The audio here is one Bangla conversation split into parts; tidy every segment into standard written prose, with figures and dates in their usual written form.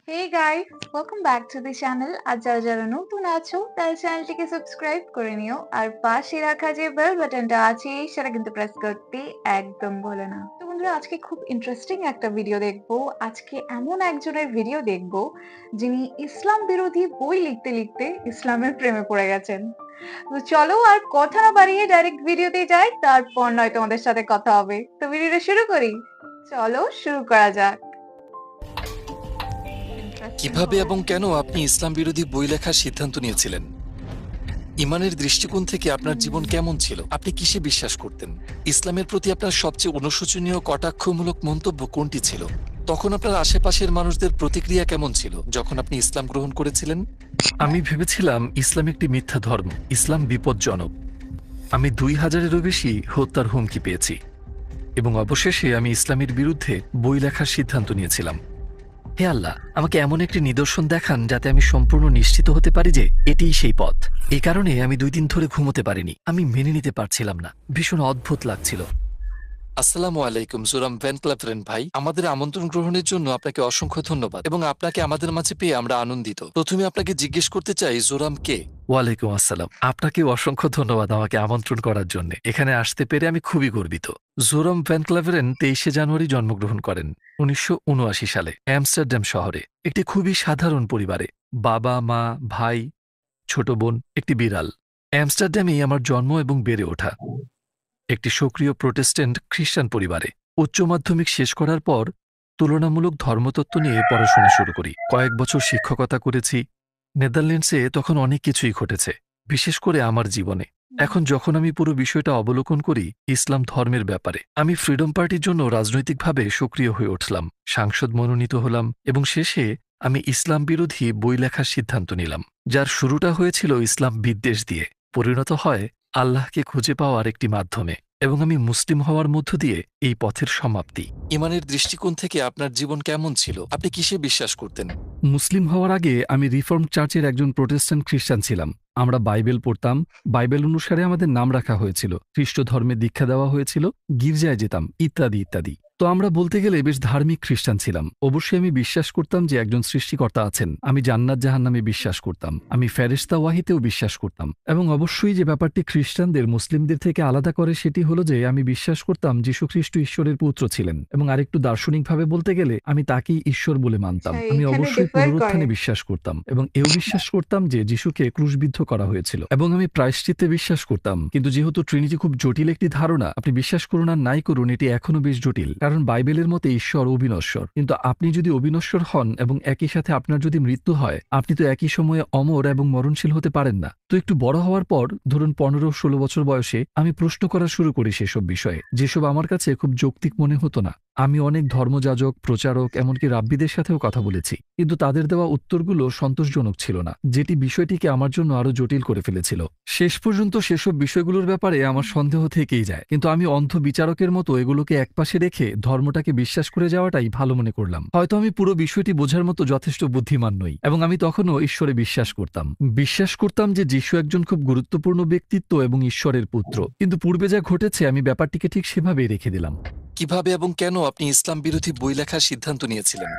Hey guys, welcome back to the channel. আর যারা নতুন আছো তারা চ্যানেলটিকে সাবস্ক্রাইব করে নিও আর পাশে রাখা যে বেল বাটনটা আছে সেটা কিন্তু প্রেস করতে একদম ভুলো না। তো বন্ধুরা আজকে খুব ইন্টারেস্টিং একটা ভিডিও দেখবো। আজকে এমন একজনের ভিডিও দেখবো যিনি ইসলাম বিরোধী বই লিখতে লিখতে ইসলামের প্রেমে পড়ে গেছেন। তো চলো আর কথা না বাড়িয়ে ডাইরেক্ট ভিডিওতে যাই, তারপর নয় তোমাদের সাথে কথা হবে। তো ভিডিওটা শুরু করি। চলো শুরু করা যাক। Interesting কিভাবে হবে। এবং কেন আপনি ইসলাম বিরোধী বই লেখার সিদ্ধান্ত নিয়েছিলেন? ইমানের দৃষ্টিকোণ থেকে আপনার জীবন কেমন ছিল? আপনি কিসে বিশ্বাস করতেন? ইসলামের প্রতি আপনার সবচেয়ে অনুশোচনীয় কটাক্ষমূলক মন্তব্য কোনটি ছিল? তখন আপনার আশেপাশের মানুষদের প্রতিক্রিয়া কেমন ছিল যখন আপনি ইসলাম গ্রহণ করেছিলেন? আমি ভেবেছিলাম ইসলাম একটি মিথ্যা ধর্ম, ইসলাম বিপজ্জনক। আমি ২,০০০-এরও বেশি হত্যার হুমকি পেয়েছি এবং অবশেষে আমি ইসলামের বিরুদ্ধে বই লেখার সিদ্ধান্ত নিয়েছিলাম। হে আল্লাহ, আমাকে এমন একটি নিদর্শন দেখান যাতে আমি সম্পূর্ণ নিশ্চিত হতে পারি যে এটিই সেই পথ। এই কারণে আমি ২ দিন ধরে ঘুমোতে পারিনি। আমি মেনে নিতে পারছিলাম না, ভীষণ অদ্ভুত লাগছিল। আসসালামু আলাইকুম জোরাম ভ্যান ক্লাভরেন ভাই, আমাদের আমন্ত্রণ গ্রহণের জন্য আপনাকে অসংখ্য ধন্যবাদ এবং আপনাকে আমাদের মাঝে পেয়ে আমরা আনন্দিত। প্রথমে আপনাকে জিজ্ঞেস করতে চাই জোরাম কে? ওয়ালাইকুম আসসালাম। আপনাকেও অসংখ্য ধন্যবাদ আমাকে আমন্ত্রণ করার জন্য। এখানে আসতে পেরে আমি খুবই গর্বিত। জোরাম ভ্যান ক্লাভরেন ২৩শে জানুয়ারি জন্মগ্রহণ করেন ১৯৭৯ সালে অ্যামস্টারডাম শহরে একটি খুবই সাধারণ পরিবারে। বাবা, মা, ভাই, ছোট বোন, একটি বিড়াল। অ্যামস্টারডামেই আমার জন্ম এবং বেড়ে ওঠা একটি সক্রিয় প্রোটেস্ট্যান্ট খ্রিস্টান পরিবারে। উচ্চ মাধ্যমিক শেষ করার পর তুলনামূলক ধর্মতত্ত্ব নিয়ে পড়াশোনা শুরু করি। কয়েক বছর শিক্ষকতা করেছি। নেদারল্যান্ডসে তখন অনেক কিছুই ঘটেছে, বিশেষ করে আমার জীবনে। এখন যখন আমি পুরো বিষয়টা অবলোকন করি ইসলাম ধর্মের ব্যাপারে, আমি ফ্রিডম পার্টির জন্য রাজনৈতিকভাবে সক্রিয় হয়ে উঠলাম, সাংসদ মনোনীত হলাম এবং শেষে আমি ইসলাম বিরোধী বই লেখার সিদ্ধান্ত নিলাম, যার শুরুটা হয়েছিল ইসলাম বিদ্বেষ দিয়ে, পরিণত হয় আল্লাহকে খুঁজে পাওয়ার একটি মাধ্যমে এবং আমি মুসলিম হওয়ার মধ্য দিয়ে এই পথের সমাপ্তি। ইমানের দৃষ্টিকোণ থেকে আপনার জীবন কেমন ছিল? আপনি কিসে বিশ্বাস করতেন? মুসলিম হওয়ার আগে আমি রিফর্ম চার্চের একজন প্রোটেস্ট্যান্ট খ্রিস্টান ছিলাম। আমরা বাইবেল পড়তাম, বাইবেল অনুসারে আমাদের নাম রাখা হয়েছিল, খ্রিস্ট ধর্মে দীক্ষা দেওয়া হয়েছিল, গির্জায় যেতাম, ইত্যাদি ইত্যাদি। তো আমরা বলতে গেলে বেশ ধার্মিক খ্রিস্টান ছিলাম। অবশ্যই আমি বিশ্বাস করতাম যে একজন সৃষ্টিকর্তা আছেন, আমি জান্নাত জাহান্নামে বিশ্বাস করতাম, আমি ফেরেশতা ওয়াহিতেও বিশ্বাস করতাম এবং অবশ্যই যে ব্যাপারটি খ্রিস্টানদের মুসলিমদের থেকে আলাদা করে সেটি হলো যে আমি বিশ্বাস করতাম যীশু খ্রিস্ট ঈশ্বরের পুত্র ছিলেন এবং আরেকটু দার্শনিকভাবে বলতে গেলে আমি তাকেই ঈশ্বর বলে মানতাম। আচ্ছা, আমি এখানে অবশ্যই ডিফার করে। পুনরুত্থানে বিশ্বাস করতাম এবং এও বিশ্বাস করতাম যে যীশুকে ক্রুশবিদ্ধ করা হয়েছিল এবং আমি প্রায়শ্চিত্তে বিশ্বাস করতাম। কিন্তু যেহেতু ট্রিনিটি খুব জটিল একটি ধারণা, আপনি বিশ্বাস করুন আর নাই করুন, এটি এখনো বেশ জটিল, কারণ বাইবেলের মতে ঈশ্বর অবিনশ্বর। কিন্তু আপনি যদি অবিনশ্বর হন এবং একই সাথে আপনার যদি মৃত্যু হয়, আপনি তো একই সময়ে অমর এবং মরণশীল হতে পারেন না। তো একটু বড় হওয়ার পর, ধরুন ১৫-১৬ বছর বয়সে, আমি প্রশ্ন করা শুরু করি সেসব বিষয়ে, যেসব আমার কাছে খুব যৌক্তিক মনে হতো না। আমি অনেক ধর্মযাজক, প্রচারক, এমনকি রাব্বিদের সাথেও কথা বলেছি, কিন্তু তাদের দেওয়া উত্তরগুলো সন্তোষজনক ছিল না, যেটি বিষয়টিকে আমার জন্য আরো জটিল করে ফেলেছিল। শেষ পর্যন্ত সেসব বিষয়গুলোর ব্যাপারে আমার সন্দেহ থেকেই যায়, কিন্তু আমি অন্ধ বিচারকের মতো এগুলোকে একপাশে রেখে ধর্মটাকে বিশ্বাস করে যাওয়াটাই ভালো মনে করলাম। হয়তো আমি পুরো বিষয়টি বোঝার মতো যথেষ্ট বুদ্ধিমান নই এবং আমি তখনও ঈশ্বরে বিশ্বাস করতাম যে যীশু একজন খুব গুরুত্বপূর্ণ ব্যক্তিত্ব এবং ঈশ্বরের পুত্র, কিন্তু পূর্বে যা ঘটেছে আমি ব্যাপারটিকে ঠিক সেভাবেই রেখে দিলাম। কিভাবে এবং কেন আপনি ইসলাম বিরোধী বই লেখার সিদ্ধান্ত নিয়েছিলেন?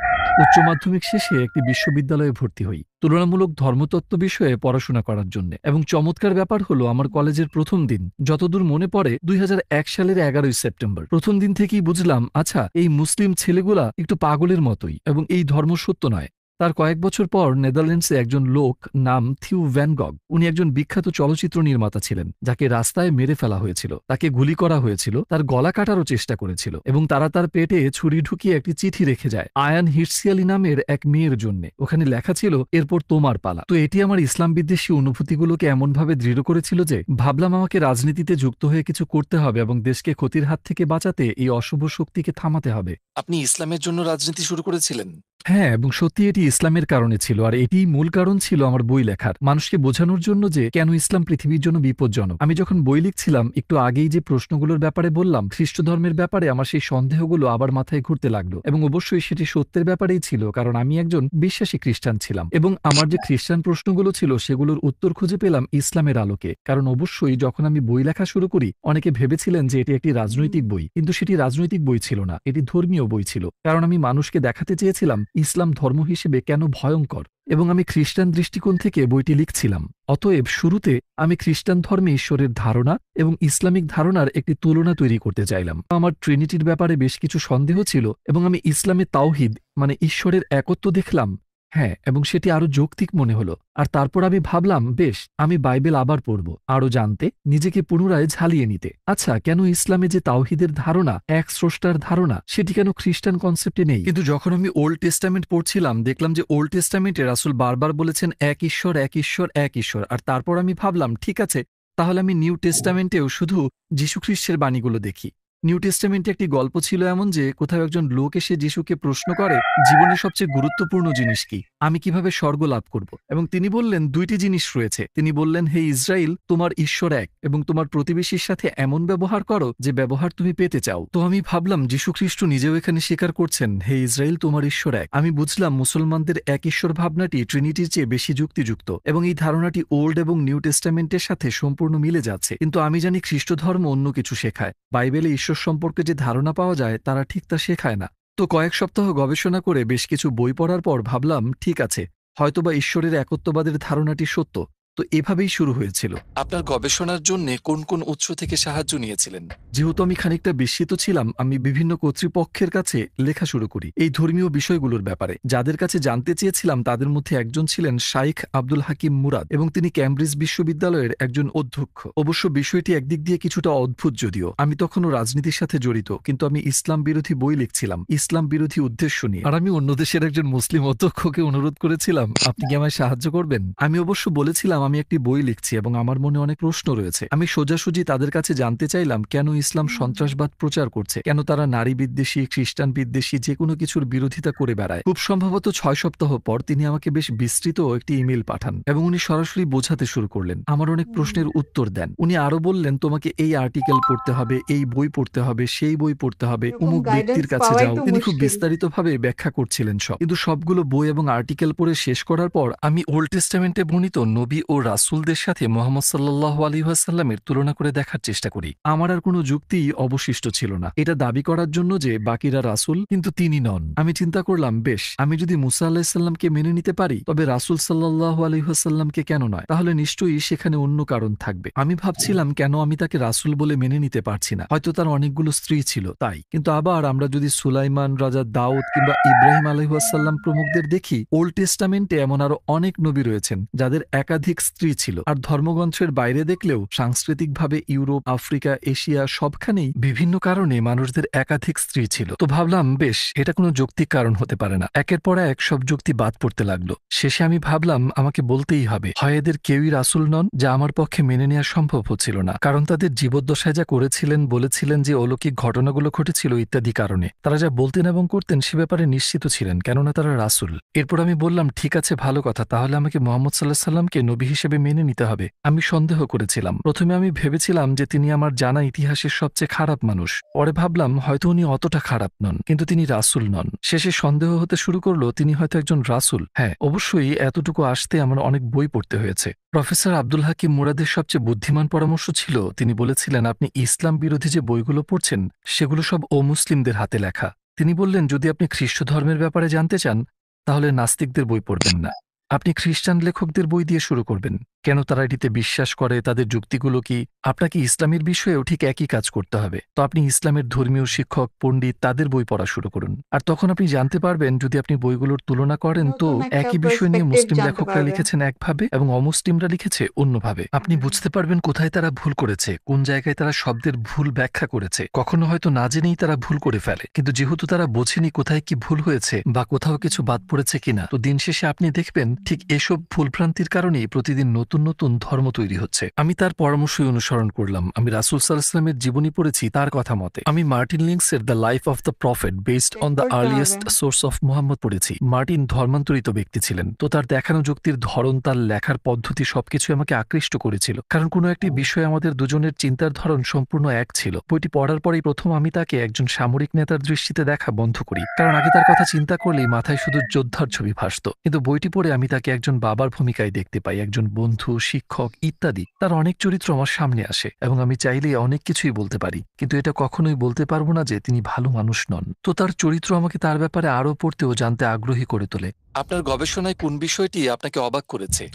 উচ্চ মাধ্যমিক শেষে একটি বিশ্ববিদ্যালয়ে ভর্তি হই তুলনামূলক ধর্মতত্ত্ব বিষয়ে পড়াশোনা করার জন্য, এবং চমৎকার ব্যাপার হলো আমার কলেজের প্রথম দিন, যতদূর মনে পড়ে ২০০১ সালের ১১ই সেপ্টেম্বর। প্রথম দিন থেকেই বুঝলাম, আচ্ছা, এই মুসলিম ছেলেগুলা একটু পাগলের মতোই এবং এই ধর্ম সত্য নয়। তার কয়েক বছর পর নেদারল্যান্ডসে একজন লোক নাম থিউ ভ্যান গগ, উনি একজন বিখ্যাত চলচ্চিত্র নির্মাতা ছিলেন, যাকে রাস্তায় মেরে ফেলা হয়েছিল, তাকে গুলি করা হয়েছিল, তার গলা কাটারও চেষ্টা করেছিল এবং তারা তার পেটে ছুরি ঢুকিয়ে একটি চিঠি রেখে যায় আয়ান হিটসিয়ালি নামের এক মেয়ের জন্য। ওখানে লেখা ছিল, এরপর তোমার পালা। তো এটি আমার ইসলাম বিদ্বেষী অনুভূতিগুলোকে এমনভাবে দৃঢ় করেছিল যে ভাবলাম আমাকে রাজনীতিতে যুক্ত হয়ে কিছু করতে হবে এবং দেশকে ক্ষতির হাত থেকে বাঁচাতে এই অশুভ শক্তিকে থামাতে হবে। আপনি ইসলামের জন্য রাজনীতি শুরু করেছিলেন? হ্যাঁ, এবং সত্যি এটি ইসলামের কারণে ছিল, আর এটিই মূল কারণ ছিল আমার বই লেখার, মানুষকে বোঝানোর জন্য যে কেন ইসলাম পৃথিবীর জন্য বিপজ্জনক। আমি যখন বই লিখছিলাম, একটু আগেই যে প্রশ্নগুলোর ব্যাপারে বললাম, খ্রিস্ট ধর্মের ব্যাপারে আমার সেই সন্দেহগুলো আবার মাথায় ঘুরতে লাগলো এবং অবশ্যই সেটি সত্যের ব্যাপারেই ছিল, কারণ আমি একজন বিশ্বাসী খ্রিস্টান ছিলাম এবং আমার যে খ্রিস্টান প্রশ্নগুলো ছিল সেগুলোর উত্তর খুঁজে পেলাম ইসলামের আলোকে। কারণ অবশ্যই যখন আমি বই লেখা শুরু করি, অনেকে ভেবেছিলেন যে এটি একটি রাজনৈতিক বই, কিন্তু সেটি রাজনৈতিক বই ছিল না, এটি ধর্মীয় বই ছিল, কারণ আমি মানুষকে দেখাতে চেয়েছিলাম ইসলাম ধর্ম হিসেবে কেন ভয়ঙ্কর, এবং আমি খ্রিস্টান দৃষ্টিকোণ থেকে বইটি লিখছিলাম। অতএব শুরুতে আমি খ্রিস্টান ধর্মে ঈশ্বরের ধারণা এবং ইসলামিক ধারণার একটি তুলনা তৈরি করতে চাইলাম। আমার ট্রিনিটির ব্যাপারে বেশ কিছু সন্দেহ ছিল এবং আমি ইসলামে তাওহিদ মানে ঈশ্বরের একত্ব দেখলাম, হ্যাঁ, এবং সেটি আরো যৌক্তিক মনে হলো। আর তারপর আমি ভাবলাম, বেশ, আমি বাইবেল আবার পড়ব, আরো জানতে, নিজেকে পুনরায় ঝালিয়ে নিতে। আচ্ছা, কেন ইসলামে যে তাওহিদের ধারণা, এক স্রষ্টার ধারণা, সেটি কেন খ্রিস্টান কনসেপ্টে নেই? কিন্তু যখন আমি ওল্ড টেস্টামেন্ট পড়ছিলাম, দেখলাম যে ওল্ড টেস্টামেন্টে রাসূল বারবার বলেছেন এক ঈশ্বর, এক ঈশ্বর, এক ঈশ্বর। আর তারপর আমি ভাবলাম, ঠিক আছে, তাহলে আমি নিউ টেস্টামেন্টেও শুধু যীশুখ্রিস্টের বাণীগুলো দেখি। নিউ টেস্টামেন্টে একটি গল্প ছিল এমন যে কোথাও একজন লোক এসে যিশুকে প্রশ্ন করে, জীবনের সবচেয়ে গুরুত্বপূর্ণ জিনিস কি, আমি কিভাবে স্বর্গ লাভ করব? এবং তিনি বললেন, দুইটি জিনিস রয়েছে। তিনি বললেন, হে ইসরায়েল, তোমার ঈশ্বর এক, এবং তোমার প্রতিবেশীর সাথে এমন ব্যবহার করো যে ব্যবহার তুমি পেতে চাও। তো আমি ভাবলাম, যীশুখ্রিস্ট নিজেও এখানে স্বীকার করছেন, হে ইসরায়েল, তোমার ঈশ্বর এক। আমি বুঝলাম মুসলমানদের এক ঈশ্বর ভাবনাটি ট্রিনিটির চেয়ে বেশি যুক্তিযুক্ত, এবং এই ধারণাটি ওল্ড এবং নিউ টেস্টামেন্টের সাথে সম্পূর্ণ মিলে যাচ্ছে। কিন্তু আমি জানি খ্রিস্ট ধর্ম অন্য কিছু শেখায়। বাইবেলে ঈশ্বর সম্পর্কে যে ধারণা পাওয়া যায় তারা ঠিক তা শেখায় না। তো কয়েক সপ্তাহ গবেষণা করে বেশ কিছু বই পড়ার পর ভাবলাম, ঠিক আছে, হয়তোবা ঈশ্বরের একত্ববাদের ধারণাটি সত্য। তো এভাবেই শুরু হয়েছিল। আপনার গবেষণার জন্য কোন কোন উৎস থেকে সাহায্য নিয়েছিলেন? যেহেতু আমি খানিকটা বিস্মিত ছিলাম, আমি বিভিন্ন কর্তৃপক্ষের কাছে লেখা শুরু করি এই ধর্মীয় বিষয়গুলোর ব্যাপারে। যাদের কাছে জানতে চেয়েছিলাম তাদের মধ্যে একজন ছিলেন শাইখ আব্দুল হাকিম মুরাদ, এবং তিনি ক্যামব্রিজ বিশ্ববিদ্যালয়ের একজন অধ্যক্ষ। অবশ্য বিষয়টি একদিক দিয়ে কিছুটা অদ্ভুত, যদিও আমি তখনও রাজনীতির সাথে জড়িত, কিন্তু আমি ইসলাম বিরোধী বই লিখছিলাম, ইসলাম বিরোধী উদ্দেশ্য নিয়ে। আর আমি অন্য দেশের একজন মুসলিম অধ্যক্ষকে অনুরোধ করেছিলাম, আপনি কি আমায় সাহায্য করবেন? আমি অবশ্য বলেছিলাম আমি একটি বই লিখছি এবং আমার মনে অনেক প্রশ্ন রয়েছে। আমি সোজাসুজি তাদের কাছে জানতে চাইলাম কেন ইসলাম সন্ত্রাসবাদ প্রচার করছে, কেন তারা নারী বিদ্বেষী, খ্রিস্টান বিদ্বেষী যে কোনো কিছুর বিরোধিতা করে বেড়ায়। খুব সম্ভবত 6 সপ্তাহ পর তিনি আমাকে বেশ বিস্তৃত একটি ইমেল পাঠান, এবং উনি সরাসরি বোঝাতে শুরু করলেন, আমার অনেক প্রশ্নের উত্তর দেন। উনি আরো বললেন, তোমাকে এই আর্টিকেল পড়তে হবে, এই বই পড়তে হবে, সেই বই পড়তে হবে, এরকম অমুক ব্যক্তির গাইডেন্স কাছে পাওয়াই যাও। তো তিনি খুব মুশকিল। বিস্তারিতভাবে ব্যাখ্যা করছিলেন সব। কিন্তু সবগুলো বই এবং আর্টিকেল পড়ে শেষ করার পর আমি ওল্ড টেস্টামেন্টে বর্ণিত নবী ও রাসূলদের সাথে মুহাম্মদ সাল্লাল্লাহু আলাইহি ওয়াসাল্লামের তুলনা করে দেখার চেষ্টা করি। আমার আর কোনো যুক্তিই অবশিষ্ট ছিল না এটা দাবি করার জন্য যে বাকিরা রাসূল কিন্তু তিনি নন। আমি চিন্তা করলাম, বেশ, আমি যদি মুসা আলাইহিস সালামকে মেনে নিতে পারি, তবে রাসূল সাল্লাল্লাহু আলাইহি ওয়াসাল্লামকে কেন নয়? তাহলে নিশ্চয়ই সেখানে অন্য কারণ থাকবে। আমি ভাবছিলাম, কেন আমি তাকে রাসূল বলে মেনে নিতে পারছি না? হয়তো তার অনেকগুলো স্ত্রী ছিল তাই। কিন্তু আবার আমরা যদি সুলাইমান, রাজা দাউদ কিংবা ইব্রাহিম আলাইহিস সালাম প্রমুখদের দেখি, ওল্ড টেস্টামেন্টে এমন আরো অনেক নবী রয়েছেন যাদের একাধিক স্ত্রী ছিল। আর ধর্মগ্রন্থের বাইরে দেখলেও সাংস্কৃতিকভাবে ইউরোপ, আফ্রিকা, এশিয়া সবখানেই বিভিন্ন কারণে মানুষদের একাধিক স্ত্রী ছিল। তো ভাবলাম, বেশ, এটা কোনো যৌক্তিক কারণ হতে পারে না। একের পর এক সব যুক্তি বাদ পড়তে লাগলো। শেষে আমি ভাবলাম, আমাকে বলতেই হবে, হয় এদের কেউই রাসূল নন, যা আমার পক্ষে মেনে নেওয়া সম্ভব হচ্ছিল না, কারণ তাদের জীবদ্দশায় যা করেছিলেন, বলেছিলেন যে অলৌকিক ঘটনাগুলো ঘটেছিল ইত্যাদি কারণে। তারা যা বলতেন এবং করতেন সে ব্যাপারে নিশ্চিত ছিলেন, কেননা তারা রাসূল। এরপর আমি বললাম, ঠিক আছে, ভালো কথা, তাহলে আমাকে মুহাম্মদ সাল্লাল্লাহু আলাইহি সাল্লামকে নবী হিসেবে মেনে নিতে হবে। আমি সন্দেহ করেছিলাম। প্রথমে আমি ভেবেছিলাম যে তিনি আমার জানা ইতিহাসের সবচেয়ে খারাপ মানুষ। পরে ভাবলাম, হয়তো উনি অতটা খারাপ নন, কিন্তু তিনি রাসূল নন। শেষে সন্দেহ হতে শুরু করলো তিনি হয়তো একজন রাসূল। হ্যাঁ, অবশ্যই এতটুকু আসতে আমার অনেক বই পড়তে হয়েছে। প্রফেসর আব্দুল হাকিম মুরাদের সবচেয়ে বুদ্ধিমান পরামর্শ ছিল, তিনি বলেছিলেন, আপনি ইসলাম বিরোধী যে বইগুলো পড়ছেন সেগুলো সব অমুসলিমদের হাতে লেখা। তিনি বললেন, যদি আপনি খ্রিস্ট ধর্মের ব্যাপারে জানতে চান তাহলে নাস্তিকদের বই পড়বেন না, আপনি খ্রিস্টান লেখকদের বই দিয়ে শুরু করবেন। কেন তারা এটিতে বিশ্বাস করে, তাদের যুক্তিগুলো কি? আপনাকে ইসলামের বিষয়েও ঠিক একই কাজ করতে হবে। তো আপনি ইসলামের ধর্মীয় শিক্ষক, পণ্ডিত, তাদের বই পড়া শুরু করুন। আর তখন আপনি জানতে পারবেন, যদি আপনি বইগুলোর তুলনা করেন, তো নতুন একটা একই বিষয় নিয়ে পার্সপেক্টিভ মুসলিম জানতে লেখকরা পারবেন। লিখেছেন একভাবে এবং অমুসলিমরা লিখেছে অন্যভাবে। আপনি বুঝতে পারবেন কোথায় তারা ভুল করেছে, কোন জায়গায় তারা শব্দের ভুল ব্যাখ্যা করেছে। কখনো হয়তো না জেনেই তারা ভুল করে ফেলে, কিন্তু যেহেতু তারা বোঝেনি কোথায় কি ভুল হয়েছে বা কোথাও কিছু বাদ পড়েছে কিনা, তো দিন শেষে আপনি দেখবেন ঠিক এসব ভুলভ্রান্তির কারণেই প্রতিদিন নতুন নতুন ধর্ম তৈরি হচ্ছে। আমি তার পরামর্শই অনুসরণ করলাম। আমি রাসূল সাল্লাল্লাহু আলাইহি ওয়াসাল্লামের জীবনী পড়েছি তার কথা মতে। আমি মার্টিন লিংসের the life of the prophet based on the করতে আর্লিয়েস্ট হবে। সোর্স অফ মুহাম্মদ পড়েছি। মার্টিন ধর্মান্তরিত ব্যক্তি ছিলেন, তো তার দেখানো যুক্তির ধরন, তার লেখার পদ্ধতি সবকিছু আমাকে আকৃষ্ট করেছিল, কারণ কোনো একটি বিষয়ে আমাদের দুজনের চিন্তার ধরন সম্পূর্ণ এক ছিল। বইটি পড়ার পরেই প্রথম আমি তাকে একজন সামরিক নেতার দৃষ্টিতে দেখা বন্ধ করি, কারণ আগে তার কথা চিন্তা করলেই মাথায় শুধু যোদ্ধার ছবি ভাসত। কিন্তু বইটি পড়ে আমি তাকে একজন বাবার ভূমিকায় দেখতে পাই, একজন বন্ধু, বন্ধু, শিক্ষক ইত্যাদি, তার অনেক চরিত্র আমার সামনে আসে এবং আমি চাইলেই অনেক কিছুই বলতে পারি, কিন্তু এটা কখনোই বলতে পারবো না যে তিনি ভালো মানুষ নন। তো তার চরিত্র আমাকে তার ব্যাপারে আরও পড়তে ও জানতে আগ্রহী করে তোলে। আপনার গবেষণায় কোন বিষয়টি আপনাকে অবাক করেছে?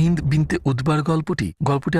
হিন্দ বিনতে উদ্বার গল্পটি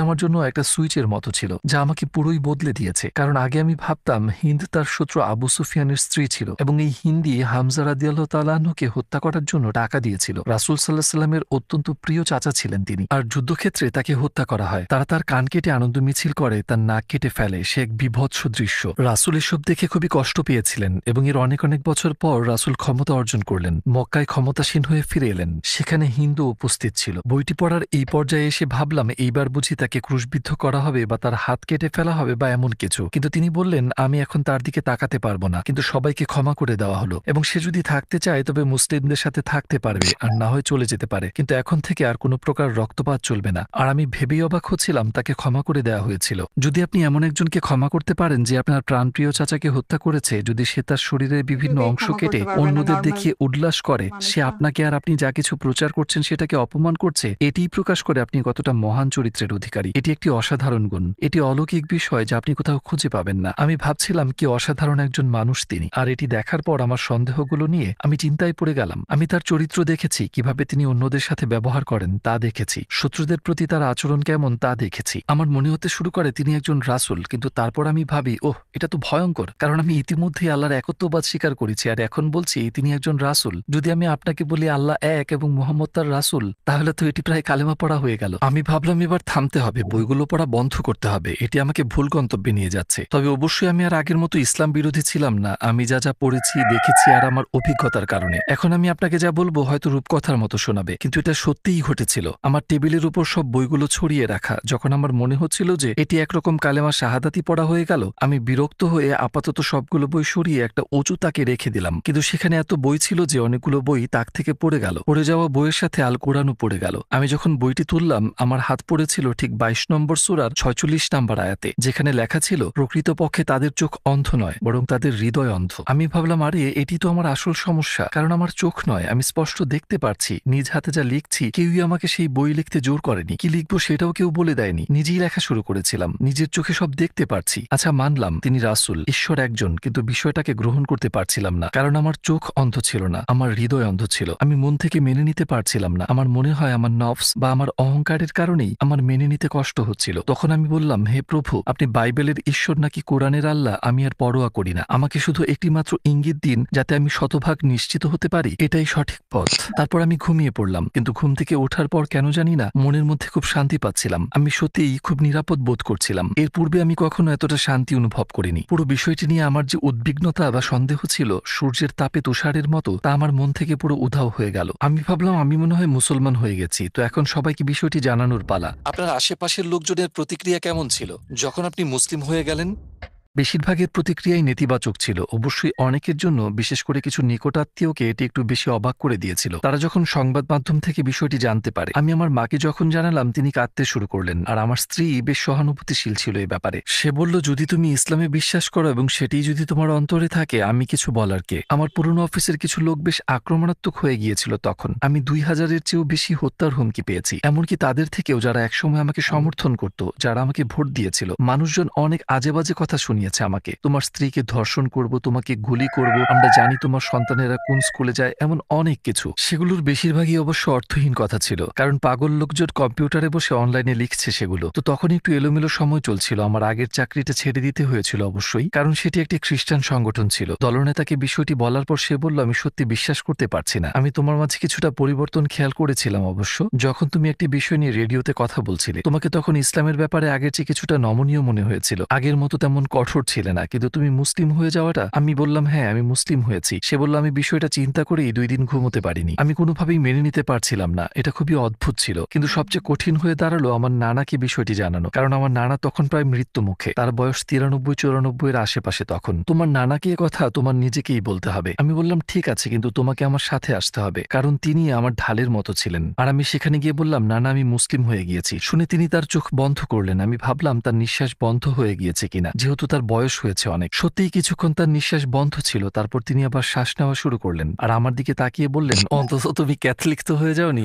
আমার জন্য একটা সুইচের মতো ছিল, যা আমাকে পুরোই বদলে দিয়েছে। কারণ আগে আমি ভাবতাম হিন্দ তার শত্রু আবু সুফিয়ানের স্ত্রী ছিল এবং এই হিন্দি হামজা রাদিয়াল্লাহু তাআলা আনহুকে হত্যা করার জন্য টাকা দিয়েছিল। রাসূল সাল্লাল্লাহু আলাইহি সাল্লামের অত্যন্ত প্রিয় চাচা ছিলেন তিনি, আর যুদ্ধক্ষেত্রে তাকে হত্যা করা হয়। তারা তার কান কেটে আনন্দ মিছিল করে, তার নাক কেটে ফেলে। সে এক বিভৎস দৃশ্য। রাসূল এসব দেখে খুবই কষ্ট পেয়েছিলেন এবং এর অনেক অনেক বছর পর রাসূল ক্ষমতা অর্জন করলেন, মক্কায় ক্ষমতাসীন হয়ে ফিরে এলেন। সেখানে হিন্দু উপস্থিত ছিল। বইটি পড়ার এই পর্যায়ে এসে ভাবলাম এইবার বুঝি তাকে ক্রুশবিদ্ধ করা হবে বা তার হাত কেটে ফেলা হবে বা এমন কিছু, কিন্তু তিনি বললেন আমি এখন তার দিকে তাকাতে পারবো না, কিন্তু সবাইকে ক্ষমা করে দেওয়া হলো এবং সে যদি থাকতে চায় তবে মুসলিমদের সাথে থাকতে পারবে, আর না হয় চলে যেতে পারে, কিন্তু এখন থেকে আর কোনো প্রকার রক্তপাত চলবে না। আর আমি ভেবেই অবাক হচ্ছিলাম তাকে ক্ষমা করে দেওয়া হয়েছিল। যদি আপনি এমন একজনকে ক্ষমা করতে পারেন যে আপনার প্রাণপ্রিয় চাচাকে হত্যা করেছে, যদি সে তার শরীরের বিভিন্ন কেউই অংশ ক্ষমা কেটে করতে পারবে না অন্যদের নরমাল দেখিয়ে উল্লাস করে, মানুষ সে না। আপনাকে আর আপনি যা কিছু প্রচার করছেন সেটাকে অপমান করছে, এটিই প্রকাশ করে আপনি কতটা মহান চরিত্রের অধিকারী। এটি একটি অসাধারণ গুণ, এটি অলৌকিক বিষয় যা আপনি কোথাও খুঁজে পাবেন না। আমি ভাবছিলাম কি অসাধারণ একজন মানুষ তিনি, আর এটি দেখার পর আমার সন্দেহগুলো নিয়ে আমি চিন্তায় পড়ে গেলাম। আমি তার চরিত্র দেখেছি, কিভাবে তিনি অন্যদের সাথে ব্যবহার করেন তা দেখেছি, শত্রুদের প্রতি তার আচরণ কেমন তা দেখেছি। আমার মনে হতে শুরু করে তিনি একজন রাসূল, কিন্তু তারপর আমি ভাবি ওহ, এটা তো ভয়ঙ্কর, কারণ আমি ইতিমধ্যেই আল্লাহর একত্ববাদ স্বীকার করেছি আর এখন বলছি তিনি একজন রাসূল। যদি আমি আপনাকে বলি আল্লাহ এক এবং মুহাম্মদ তার রাসূল, তাহলে তো এটি প্রায় কালেমা পড়া হয়ে গেল। আমি ভাবলাম এবার থামতে হবে, বইগুলো পড়া বন্ধ করতে হবে, এটি আমাকে ভুল গন্তব্যে নিয়ে যাচ্ছে। তবে অবশ্যই আমি আর আগের মতো ইসলাম বিরোধী ছিলাম না, আমি যা যা পড়েছি দেখেছি আর আমার অভিজ্ঞতার কারণে। এখন আমি আপনাকে যা বলবো হয়তো রূপকথার মতো শোনাবে, কিন্তু এটা সত্যিই ঘটেছিল। আমার টেবিলের উপর সব বইগুলো ছড়িয়ে রাখা, যখন আমার মনে হচ্ছিল যে এটি একরকম কালেমা শাহাদাতি পড়া হয়ে গেল, আমি বিরক্ত হয়ে আপাতত সবগুলো বই সরিয়ে একটা উঁচু তাকে রেখে দিলাম। কিন্তু সেখানে এত বই ছিল যে অনেকগুলো বই তাক থেকে পড়ে গেল। পড়ে যাওয়া বইয়ের সাথে আল কোরআনও পড়ে গেল। আমি যখন বইটি তুললাম আমার হাত পড়েছিল ঠিক 22 নম্বর সূরার 46 নম্বর আয়াতে, যেখানে লেখা ছিল প্রকৃতপক্ষে তাদের চোখ অন্ধ নয় বরং তাদের হৃদয় অন্ধ। আমি ভাবলাম আরে এটি তো আমার আসল সমস্যা, কারণ আমার চোখ নয়, আমি স্পষ্ট দেখতে পারছি। নিজ হাতে যা লিখছি কেউই আমাকে সেই বই লিখতে জোর করেনি, কি লিখবো সেটাও কেউ বলে দেয়নি, নিজেই লেখা শুরু করেছিলাম, নিজের চোখে সব দেখতে পারছি। আচ্ছা মানলাম তিনি রাসূল, ঈশ্বর একজন, কিন্তু বিষয়টাকে গ্রহণ করতে পারছিলাম না, কারণ আমার চোখ অন্ধ ছিল না, আমার হৃদয় অন্ধ ছিল। আমি মন থেকে মেনে নিতে পারছিলাম না। আমার মনে হয় আমার নফস বা আমার অহংকারের কারণেই আমার মেনে নিতে কষ্ট হচ্ছিল। তখন আমি বললাম হে প্রভু, আপনি বাইবেলের ঈশ্বর নাকি কোরআনের আল্লাহ আমি আর পরোয়া করি না, আমাকে শুধু একটি মাত্র ইঙ্গিত দিন যাতে আমি শতভাগ নিশ্চিত হতে পারি এটাই সঠিক পথ। তারপর আমি ঘুমিয়ে পড়লাম, কিন্তু ঘুম থেকে ওঠার পর কেন জানি না মনের মধ্যে খুব শান্তি পাচ্ছিলাম। আমি সত্যিই খুব নিরাপদ বোধ করছিলাম। এর পূর্বে আমি কখনো এতটা শান্তি অনুভব করিনি। পুরো বিষয়টি নিয়ে আমার যে উদ্বিগ্নতা বা সন্দেহ ছিল সূর্যের তাপে তুষারের মতো, তা আমার মন থেকে পুরো উধাও হয়ে গেল। আমি ভাবলাম আমি মনে হয় মুসলমান হয়ে গেছি, তো এখন সবাইকে বিষয়টি জানানোর পালা। আপনার আশেপাশের লোকজনের প্রতিক্রিয়া কেমন ছিল যখন আপনি মুসলিম হয়ে গেলেন? বেশিরভাগের প্রতিক্রিয়াই নেতিবাচক ছিল। অবশ্যই অনেকের জন্য, বিশেষ করে কিছু নিকটাত্মীয়কে এটি একটু বেশি অবাক করে দিয়েছিল। তারা যখন সংবাদ মাধ্যম থেকে বিষয়টি জানতে পারে, আমি আমার মাকে যখন জানালাম তিনি কাঁদতে শুরু করলেন, আর আমার স্ত্রী বেশ সহানুভূতিশীল ছিল এই ব্যাপারে। সে বলল যদি তুমি ইসলামে বিশ্বাস করো এবং সেটি যদি তোমার অন্তরে থাকে আমি কিছু বলার কে। আমার পুরনো অফিসের কিছু লোক বেশ আক্রমণাত্মক হয়ে গিয়েছিল তখন। আমি 2000-এর চেয়েও বেশি হত্যার হুমকি পেয়েছি, এমনকি তাদের থেকেও যারা একসময় আমাকে সমর্থন করত, যারা আমাকে ভোট দিয়েছিল। মানুষজন অনেক আজে বাজে কথা শুনিয়েছে আমাকে, তোমার স্ত্রীকে ধর্ষণ করব, তোমাকে গুলি করব, আমরা জানি তোমার সন্তানেরা কোন স্কুলে যায়, এমন অনেক কিছু। সেগুলোর বেশিরভাগই অবশ্য অর্থহীন কথা ছিল, কারণ পাগল লোকজন কম্পিউটারে বসে অনলাইনে লিখছে সেগুলো। তো তখন একটু এলোমেলো সময় চলছিল। আমার আগের চাকরিটা ছেড়ে দিতে হয়েছিল অবশ্যই, কারণ সেটি একটি খ্রিস্টান সংগঠন ছিল। দলনেতাকে বিষয়টি বলার পর সে বলল আমি সত্যি বিশ্বাস করতে পারছি না। আমি তোমার মাঝে কিছুটা পরিবর্তন খেয়াল করেছিলাম অবশ্য, যখন তুমি একটি বিষয় নিয়ে রেডিওতে কথা বলছিলে। তোমাকে তখন ইসলামের ব্যাপারে আগের চেয়ে কিছুটা নমনীয় মনে হয়েছিল, আগের মতো তেমন কঠোর ছিলে না, কিন্তু তুমি মুসলিম হয়ে যাওয়াটা। আমি বললাম হ্যাঁ আমি মুসলিম হয়েছি। সে বলল আমি বিষয়টা চিন্তা করেই 2 দিন ঘুমোতে পারিনি। আমি কোনোভাবেই মেনে নিতে পারছিলাম না, এটা খুবই অদ্ভুত ছিল। কিন্তু সবচেয়ে কঠিন হয়ে দাঁড়ালো আমার নানাকে বিষয়টি জানানো, কারণ আমার নানা তখন প্রায় মৃত্যু মুখে, তার বয়স 93-94 এর আশেপাশে তখন। তোমার নানাকে এ কথা তোমার নিজেকেই বলতে হবে। আমি বললাম ঠিক আছে, কিন্তু তোমাকে আমার সাথে আসতে হবে, কারণ তিনি আমার ঢালের মতো ছিলেন। আর আমি সেখানে গিয়ে বললাম নানা আমি মুসলিম হয়ে গিয়েছি। শুনে তিনি তার চোখ বন্ধ করলেন। আমি ভাবলাম তার নিঃশ্বাস বন্ধ হয়ে গিয়েছে কিনা, যেহেতু তার বয়স হয়েছে অনেক। সত্যিই কিছুক্ষণ তার নিঃশ্বাস বন্ধ ছিল, তারপর তিনি আবার শ্বাস নেওয়া শুরু করলেন আর আমার দিকে তাকিয়ে বললেন অন্তত তুমি ক্যাথলিক তো হয়ে যাওনি।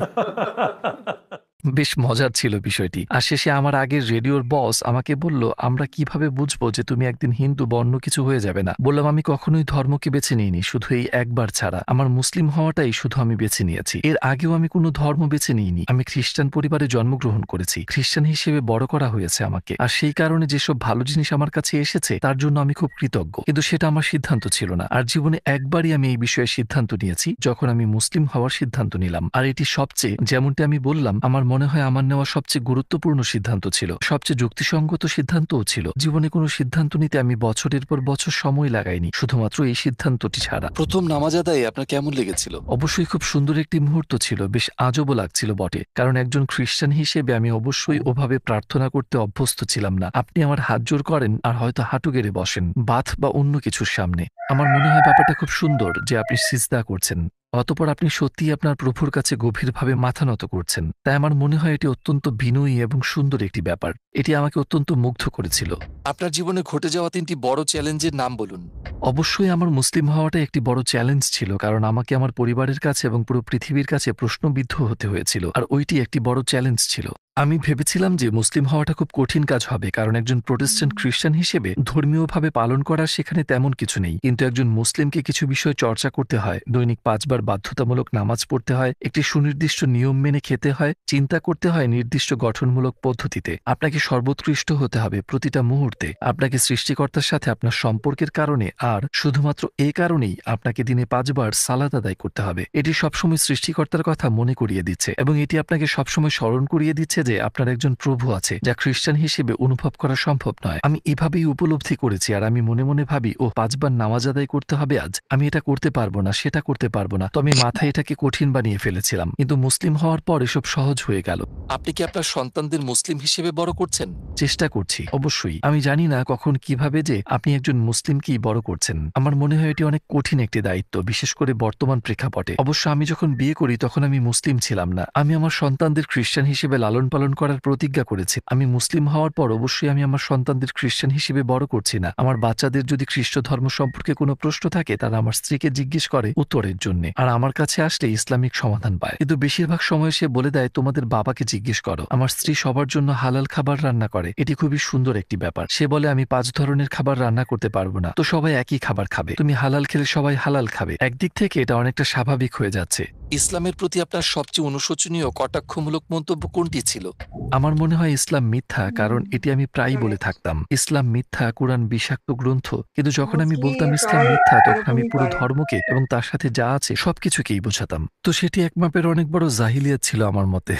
বেশ মজার ছিল বিষয়টি। আর শেষে আমার আগের রেডিওর বস আমাকে বলল, "আমরা কিভাবে বুঝবো যে তুমি একদিন হিন্দু বা অন্য কিছু হয়ে যাবে না?" বললাম, "আমি কখনোই ধর্মকে বেছে নিইনি, শুধু এই একবার ছাড়া। আমার মুসলিম হওয়াটাই শুধু আমি বেছে নিয়েছি। এর আগেও আমি কোনো ধর্ম বেছে নিইনি। আমি খ্রিস্টান পরিবারে জন্মগ্রহণ করেছি। খ্রিস্টান হিসেবে বড় করা হয়েছে আমাকে। আর সেই কারণে যেসব ভালো জিনিস আমার কাছে এসেছে তার জন্য আমি খুব কৃতজ্ঞ। কিন্তু সেটা আমার সিদ্ধান্ত ছিল না। আর জীবনে একবারই আমি এই বিষয়ে সিদ্ধান্ত নিয়েছি, যখন আমি মুসলিম হওয়ার সিদ্ধান্ত নিলাম। আর এটি সবচেয়ে, যেমনটি আমি বললাম, আমার মনে হয় আমার নেওয়া সবচেয়ে গুরুত্বপূর্ণ সিদ্ধান্ত ছিল। সবচেয়ে যুক্তিসঙ্গত সিদ্ধান্তও ছিল। জীবনে কোনো সিদ্ধান্ত নিতে আমি বছরের পর বছর সময় লাগাইনি, শুধুমাত্র এই সিদ্ধান্তটি ছাড়া। প্রথম নামাজ আদায়ে আপনার কেমন লেগেছিল? অবশ্যই খুব সুন্দর একটি মুহূর্ত ছিল, বেশ আজবও লাগছিল বটে। কারণ একজন খ্রিস্টান হিসেবে আমি অবশ্যই ওভাবে প্রার্থনা করতে অভ্যস্ত ছিলাম না। আপনি আমার হাত জোড় করেন আর হয়তো হাঁটু গেড়ে বসেন, বাথ বা অন্য কিছুর সামনে। আমার মনে হয় ব্যাপারটা খুব সুন্দর যে আপনি সিজদা করছেন। অতঃপর আপনি সত্যিই আপনার প্রভুর কাছে গভীরভাবে মাথা নত করছেন। তাই আমার মনে হয় এটি অত্যন্ত বিনয়ী এবং সুন্দর একটি ব্যাপার। এটি আমাকে অত্যন্ত মুগ্ধ করেছিল। আপনার জীবনে ঘটে যাওয়া ৩টি বড় চ্যালেঞ্জের নাম বলুন। অবশ্যই আমার মুসলিম হওয়াটা একটি বড় চ্যালেঞ্জ ছিল, কারণ আমাকে আমার পরিবারের কাছে এবং পুরো পৃথিবীর কাছে প্রশ্নবিদ্ধ হতে হয়েছিল। আর ওইটি একটি বড় চ্যালেঞ্জ ছিল। আমি ভেবেছিলাম যে মুসলিম হওয়াটা খুব কঠিন কাজ হবে, কারণ একজন প্রোটেস্ট্যান্ট খ্রিস্টান হিসেবে ধর্মীয়ভাবে পালন করার সেখানে তেমন কিছু নেই। কিন্তু একজন মুসলিমকে কিছু বিষয় চর্চা করতে হয়, দৈনিক 5 বার বাধ্যতামূলক নামাজ পড়তে হয়, একটি সুনির্দিষ্ট নিয়ম মেনে খেতে হয়, চিন্তা করতে হয় নির্দিষ্ট গঠনমূলক পদ্ধতিতে। আপনাকে সর্বোৎকৃষ্ট হতে হবে প্রতিটা মুহূর্তে। আপনাকে সৃষ্টিকর্তার সাথে আপনার সম্পর্কের কারণে আর শুধুমাত্র এ কারণেই আপনাকে দিনে 5 বার সালাত আদায় করতে হবে। এটি সবসময় সৃষ্টিকর্তার কথা মনে করিয়ে দিচ্ছে, এবং এটি আপনাকে সবসময় স্মরণ করিয়ে দিচ্ছে যে আপনার একজন প্রভু আছে, যা খ্রিস্টান হিসেবে অনুভব করা সম্ভব নয়। আমি এভাবেই উপলব্ধি করেছি, আর আমি মনে মনে ভাবি, ও 5 বার নামাজ আদায় করতে হবে আজ, আমি এটা করতে পারবো না, সেটা করতে পারবো না। তো আমি মাথায় এটাকে কঠিন বানিয়ে ফেলেছিলাম। কিন্তু মুসলিম হওয়ার পর এসব সহজ হয়ে গেল। আপনি কি আপনার সন্তানদের মুসলিম হিসেবে বড় করছেন? চেষ্টা করছি অবশ্যই। আমি জানি না কখন কিভাবে যে আপনি একজন মুসলিমকেই বড় করছেন। আমার মনে হয় এটি অনেক কঠিন একটি দায়িত্ব, বিশেষ করে বর্তমান প্রেক্ষাপটে। অবশ্য আমি যখন বিয়ে করি তখন আমি মুসলিম ছিলাম না। আমি আমার সন্তানদের খ্রিস্টান হিসেবে লালন পালন করার প্রতিজ্ঞা করেছি। আমি মুসলিম হওয়ার পর অবশ্যই আমি আমার সন্তানদের খ্রিস্টান হিসেবে বড় করছি না। আমার বাচ্চাদের যদি খ্রিস্ট ধর্ম সম্পর্কে কোনো প্রশ্ন থাকে, তারা আমার স্ত্রীকে জিজ্ঞেস করে উত্তরের জন্য, আর আমার কাছে আসলে ইসলামিক সমাধান পায়। কিন্তু বেশিরভাগ সময় সে বলে দেয়, তোমাদের বাবাকে জিজ্ঞেস করো। আমার স্ত্রী সবার জন্য হালাল খাবার রান্না করে, এটি খুবই সুন্দর একটি ব্যাপার। সে বলে, আমি 5 ধরনের খাবার রান্না করতে পারবো না, তো সবাই একই খাবার খাবে। তুমি হালাল খেলে সবাই হালাল খাবে। একদিক থেকে এটা অনেকটা স্বাভাবিক হয়ে যাচ্ছে। ইসলামের প্রতি আপনার সবচেয়ে অনুশোচনীয় কটাক্ষমূলক মন্তব্য কোনটি ছিল? আমার মনে হয় ইসলাম মিথ্যা, কারণ এটি আমি প্রায়ই বলে থাকতাম। ইসলাম মিথ্যা, কোরআন বিষাক্ত গ্রন্থ। কিন্তু যখন আমি মোস্টলি বলতাম ইসলাম সবাই মিথ্যা, তখন আমি এরকমই পুরো করে। ধর্মকে এবং তার সাথে যা আছে সবকিছুকেই বোঝাতাম। তো সেটি এক মাপের অনেক বড় জাহিলিয়াত ছিল আমার মতে।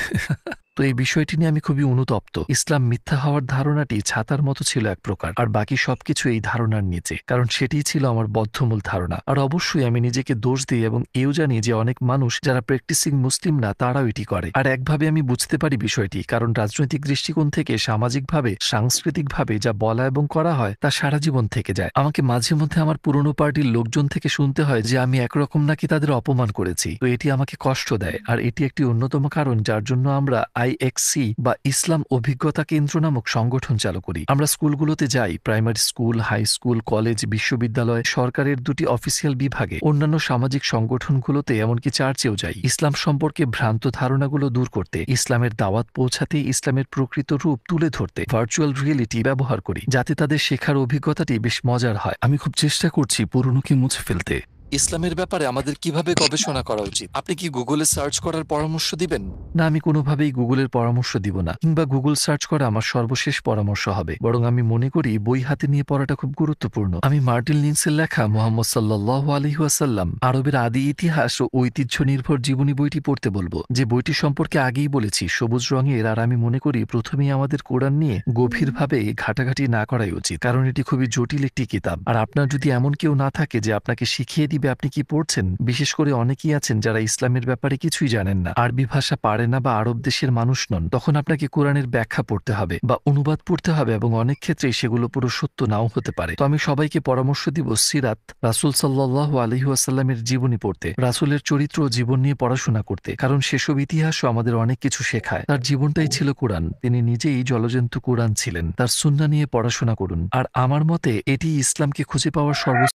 তো এই বিষয়টি নিয়ে আমি খুবই অনুতপ্ত। ইসলাম মিথ্যা হওয়ার ধারণাটি ছাতার মতো ছিল এক প্রকার, আর বাকি সবকিছু এই ধারণার নিচে, কারণ সেটিই ছিল আমার বদ্ধমূল ধারণা। আর অবশ্যই আমি নিজেকে দোষ দিই এবং এও জানি যে অনেক মানুষ যারা প্র্যাকটিসিং মুসলিম না, তারাও এটি করে। আর একভাবে আমি বুঝতে পারি বিষয়টি, কারণ রাজনৈতিক দৃষ্টিকোণ থেকে, সামাজিকভাবে, সাংস্কৃতিকভাবে যা বলা এবং করা হয় তা সারা জীবন থেকে যায়। আমাকে মাঝে মধ্যে আমার পুরনো পার্টির লোকজন থেকে শুনতে হয় যে আমি একরকম নাকি তাদের অপমান করেছি। তো এটি আমাকে কষ্ট দেয়, আর এটি একটি অন্যতম কারণ যার জন্য আমরা IXC বা ইসলাম অভিজ্ঞতা কেন্দ্র নামক সংগঠন চালু করি। আমরা স্কুলগুলোতে যাই, primary school, high school, college, বিশ্ববিদ্যালয়, সরকারের 2টি অফিসিয়াল বিভাগে, অন্যান্য সামাজিক সংগঠনগুলোতে, এমনকি চার্চেও যাই, ইসলাম সম্পর্কে ভ্রান্ত ধারণাগুলো দূর করতে, ইসলামের দাওয়াত পৌঁছাতে, ইসলামের প্রকৃত রূপ তুলে ধরতে ভার্চুয়াল রিয়েলিটি ব্যবহার করি, যাতে তাদের শেখার অভিজ্ঞতাটি বেশ মজার হয়। আমি খুব চেষ্টা করছি পুরনোকে মুছে ফেলতে। ইসলামের ব্যাপারে আমাদের কিভাবে গবেষণা করা উচিত? আপনি কি গুগলে সার্চ করার পরামর্শ দিবেন? না, আমি কোনোভাবেই গুগলের পরামর্শ দিব না, কিংবা গুগল সার্চ করা আমার সর্বশেষ পরামর্শ হবে। বরং আমি মনে করি বই হাতে নিয়ে পড়াটা খুব গুরুত্বপূর্ণ। আমি মার্টিন লিন্সের লেখা মুহাম্মদ সাল্লাল্লাহু আলাইহি ওয়াসাল্লাম, আরবের আদি ইতিহাস ও ঐতিহ্য নির্ভর জীবনী বইটি পড়তে বলবো, যে বইটি সম্পর্কে আগেই বলেছি সবুজ রঙের। আর আমি মনে করি প্রথমেই আমাদের কোরআন নিয়ে গভীরভাবে ঘাটাঘাটি না করাই উচিত, কারণ এটি খুবই জটিল একটি কিতাব। আর আপনার যদি এমন কেউ না থাকে যে আপনাকে শিখিয়ে দিবে আপনি কি পড়ছেন, বিশেষ করে অনেকেই আছেন যারা ইসলামের ব্যাপারে কিছুই জানেন না, আরবি ভাষা পারে না, বা আরব দেশের মানুষ নন, তখন আপনাকে কোরআনের ব্যাখ্যা পড়তে হবে বা অনুবাদ পড়তে হবে, এবং অনেক ক্ষেত্রেই সেগুলো পুরো সত্য নাও হতে পারে। তো আমি সবাইকে পরামর্শ দিব সিরাত, রাসূল সাল্লাল্লাহু আলাইহি ওয়াসাল্লামের জীবনী পড়তে, রাসূলের চরিত্র ও জীবন নিয়ে পড়াশোনা করতে, কারণ সেসব ইতিহাসও আমাদের অনেক কিছু শেখায়। তার জীবনটাই ছিল কোরআন, তিনি নিজেই জলজন্তু কোরআন ছিলেন। তার সুন্নাহ নিয়ে পড়াশোনা করুন। আর আমার মতে এটি ইসলামকে খুঁজে পাওয়ার সর্বোচ্চ